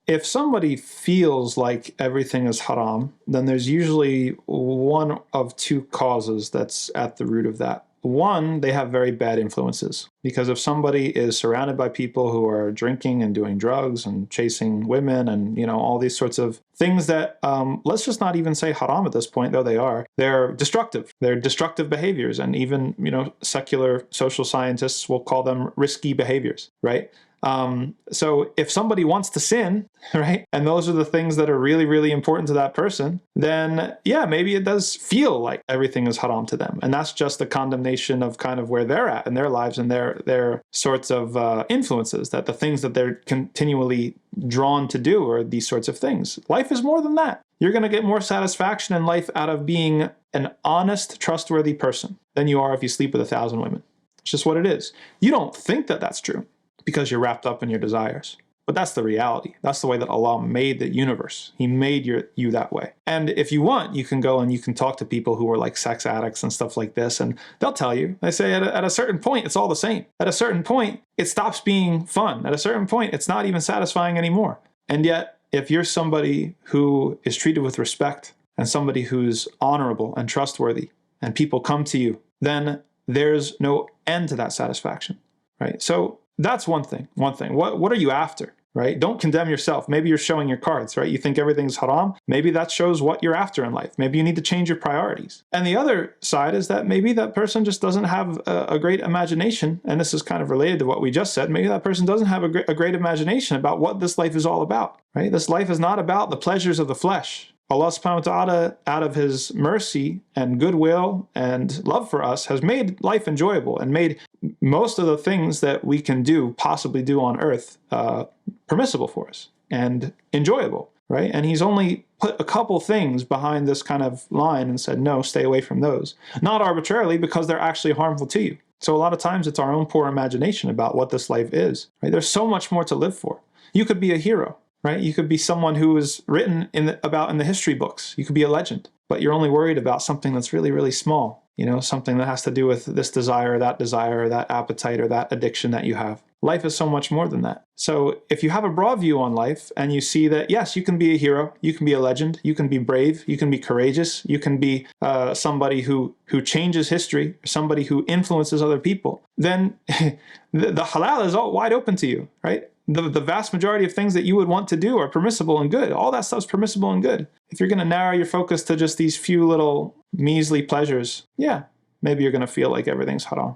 if somebody feels like everything is haram, then there's usually one of two causes that's at the root of that. One, they have very bad influences, because if somebody is surrounded by people who are drinking and doing drugs and chasing women and, you know, all these sorts of things that, let's just not even say haram at this point, though they're destructive. They're destructive behaviors. And even, you know, secular social scientists will call them risky behaviors, right? So if somebody wants to sin, right, and those are the things that are really, really important to that person, then yeah, maybe it does feel like everything is haram to them. And that's just a condemnation of kind of where they're at in their lives and their sorts of influences, that the things that they're continually drawn to do are these sorts of things. Life is more than that. You're going to get more satisfaction in life out of being an honest, trustworthy person than you are if you sleep with 1,000 women. It's just what it is. You don't think that that's true, because you're wrapped up in your desires. But that's the reality. That's the way that Allah made the universe. He made you that way. And if you want, you can go and you can talk to people who are like sex addicts and stuff like this, and they'll tell you, they say at a certain point, it's all the same. At a certain point, it stops being fun. At a certain point, it's not even satisfying anymore. And yet, if you're somebody who is treated with respect and somebody who's honorable and trustworthy, and people come to you, then there's no end to that satisfaction, right? So that's one thing. What are you after, right? Don't condemn yourself. Maybe you're showing your cards, right? You think everything's haram. Maybe that shows what you're after in life. Maybe you need to change your priorities. And the other side is that maybe that person just doesn't have a great imagination. And this is kind of related to what we just said. Maybe that person doesn't have a great imagination about what this life is all about, right? This life is not about the pleasures of the flesh. Allah subhanahu wa ta'ala, out of His mercy and goodwill and love for us, has made life enjoyable and made most of the things that we can possibly do on earth, permissible for us and enjoyable, right? And He's only put a couple things behind this kind of line and said, no, stay away from those. Not arbitrarily, because they're actually harmful to you. So a lot of times it's our own poor imagination about what this life is, right? There's so much more to live for. You could be a hero, right? You could be someone who is written about in the history books. You could be a legend, but you're only worried about something that's really, really small. You know, something that has to do with this desire, or that appetite, or that addiction that you have. Life is so much more than that. So if you have a broad view on life and you see that, yes, you can be a hero, you can be a legend, you can be brave, you can be courageous, you can be somebody who changes history, somebody who influences other people, then the halal is all wide open to you, right? The vast majority of things that you would want to do are permissible and good. All that stuff's permissible and good. If you're going to narrow your focus to just these few little measly pleasures, yeah, maybe you're going to feel like everything's haram.